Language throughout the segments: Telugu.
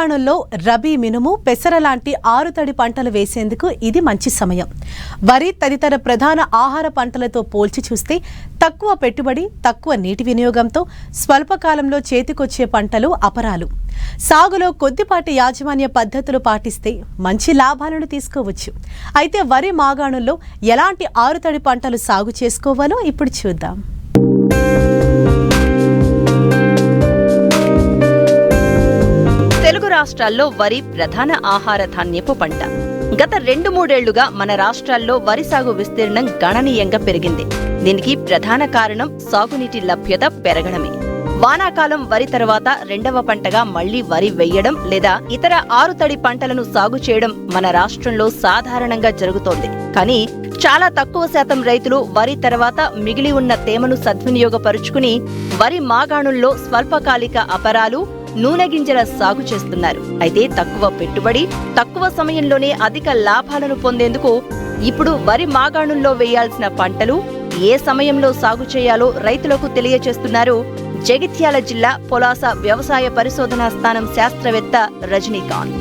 మాగాణుల్లో రబీ మినుము పెసర లాంటి ఆరుతడి పంటలు వేసేందుకు ఇది మంచి సమయం. వరి తదితర ప్రధాన ఆహార పంటలతో పోల్చి చూస్తే తక్కువ పెట్టుబడి, తక్కువ నీటి వినియోగంతో స్వల్పకాలంలో చేతికొచ్చే పంటలు అపరాలు. సాగులో కొద్దిపాటి యాజమాన్య పద్ధతులు పాటిస్తే మంచి లాభాలను తీసుకోవచ్చు. అయితే వరి మాగాణుల్లో ఎలాంటి ఆరుతడి పంటలు సాగు చేసుకోవాలో ఇప్పుడు చూద్దాం. తెలుగు రాష్ట్రాల్లో వరి ప్రధాన ఆహార ధాన్యపు పంట. గత 2-3 ఏళ్లుగా మన రాష్ట్రాల్లో వరి సాగు విస్తీర్ణం గణనీయంగా పెరిగింది. దీనికి ప్రధాన కారణం సాగునీటి లభ్యత పెరగడమే. వానాకాలం వరి తర్వాత రెండవ పంటగా మళ్లీ వరి వేయడం లేదా ఇతర ఆరుతడి పంటలను సాగు చేయడం మన రాష్ట్రంలో సాధారణంగా జరుగుతోంది. కానీ చాలా తక్కువ శాతం రైతులు వరి తర్వాత మిగిలి ఉన్న తేమను సద్వినియోగపరుచుకుని వరి మాగాణుల్లో స్వల్పకాలిక అపరాలు, నూనె గింజల సాగు చేస్తున్నారు. అయితే తక్కువ పెట్టుబడి, తక్కువ సమయంలోనే అధిక లాభాలను పొందేందుకు ఇప్పుడు వరి మాగాణుల్లో వేయాల్సిన పంటలు, ఏ సమయంలో సాగు చేయాలో రైతులకు తెలియచేస్తున్నారు జగిత్యాల జిల్లా పొలాస వ్యవసాయ పరిశోధనా స్థానం శాస్త్రవేత్త రజనీకాంత్.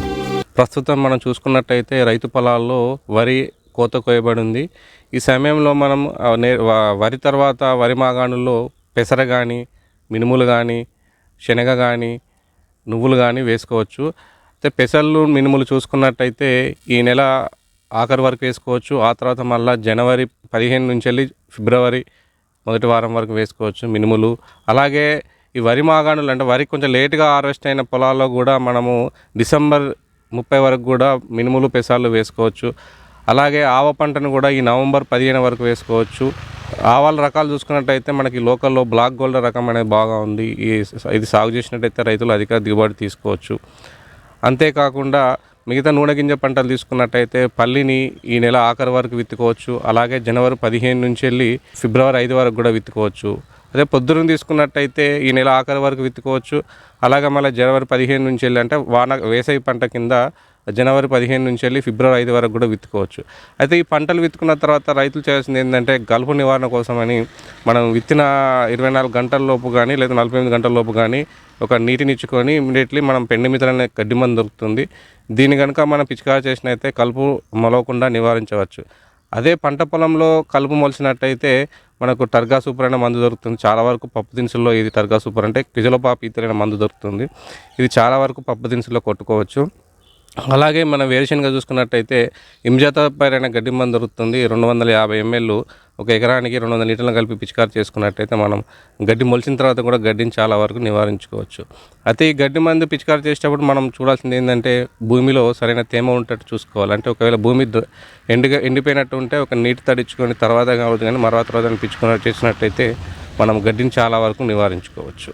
ప్రస్తుతం మనం చూసుకున్నట్టయితే రైతు పొలాల్లో వరి కోత కోయబడి ఉంది. ఈ సమయంలో మనం వరి తర్వాత వరి మాగాణుల్లో పెసర కానీ, మినుములు కానీ, శనగ కానీ, నువ్వులు కానీ వేసుకోవచ్చు. అయితే పెసర్లు, మినుములు చూసుకున్నట్టయితే ఈ నెల ఆఖరి వరకు వేసుకోవచ్చు. ఆ తర్వాత మళ్ళీ జనవరి 15 నుంచి వెళ్ళి ఫిబ్రవరి మొదటి వారం వరకు వేసుకోవచ్చు మినుములు. అలాగే ఈ వరి మాగాణులు అంటే వరి కొంచెం లేటుగా హార్వెస్ట్ అయిన పొలాల్లో కూడా మనము డిసెంబర్ 30 వరకు కూడా మినుములు, పెసర్లు వేసుకోవచ్చు. అలాగే ఆవ పంటను కూడా ఈ నవంబర్ 15 వరకు వేసుకోవచ్చు. ఆవాల రకాలు చూసుకున్నట్టయితే మనకి లోకల్లో బ్లాక్ గోల్డ్ రకం అనేది బాగా ఉంది. ఇది సాగు చేసినట్టయితే రైతులు అధిక దిగుబడి తీసుకోవచ్చు. అంతేకాకుండా మిగతా నూనె గింజ పంటలు తీసుకున్నట్టయితే పల్లిని ఈ నెల ఆఖరి వరకు విత్తుకోవచ్చు. అలాగే జనవరి 15 నుంచి వెళ్ళి ఫిబ్రవరి 5 వరకు కూడా విత్తుకోవచ్చు. అదే పొద్దున తీసుకున్నట్టయితే ఈ నెల ఆఖరి వరకు విత్తుకోవచ్చు. అలాగే మళ్ళీ జనవరి 15 నుంచి వెళ్ళి అంటే వేసవి పంట కింద జనవరి 15 నుంచి వెళ్ళి ఫిబ్రవరి 5 వరకు కూడా విత్తుకోవచ్చు. అయితే ఈ పంటలు విత్తుకున్న తర్వాత రైతులు చేయాల్సింది ఏంటంటే కలుపు నివారణ కోసమని మనం విత్తిన 24 గంటల లోపు కానీ లేదా 48 గంటల లోపు కానీ ఒక నీటినిచ్చుకొని ఇమీడియట్లీ మనం పెండిమిత్ర అనే గడ్డి మందు దొరుకుతుంది. దీన్ని కనుక మనం పిచికారి చేసినట్టయితే కలుపు మొలవకుండా నివారించవచ్చు. అదే పంట పొలంలో కలుపు మొలిచినట్టయితే మనకు టర్గా సూపర్ అనే మందు దొరుకుతుంది. చాలా వరకు పప్పు దినుసుల్లో ఇది టర్గా సూపర్ అంటే క్విజలోపాప్ ఈథర్ అనే మందు దొరుకుతుంది. ఇది చాలా వరకు పప్పు దినుసుల్లో కొట్టుకోవచ్చు. అలాగే మనం వేరుశనగ చూసుకున్నట్టయితే ఇమ్జాతాపైర్ అనే గడ్డి మందు దొరుకుతుంది. 250 ml ఒక ఎకరానికి 200 లీటర్లు కలిపి పిచికారి చేసుకున్నట్టయితే మనం గడ్డి మొలిచిన తర్వాత కూడా గడ్డిని చాలా వరకు నివారించుకోవచ్చు. అయితే ఈ గడ్డి మందు పిచికారి చేసేటప్పుడు మనం చూడాల్సింది ఏంటంటే భూమిలో సరైన తేమ ఉండేటట్టు చూసుకోవాలి. అంటే ఒకవేళ భూమి ఎండిపోయినట్టు ఉంటే ఒక నీటి తడిచుకొని తర్వాత కావచ్చు కానీ తర్వాత పిచుకున్నట్టు చేసినట్టయితే మనం గడ్డిని చాలా వరకు నివారించుకోవచ్చు.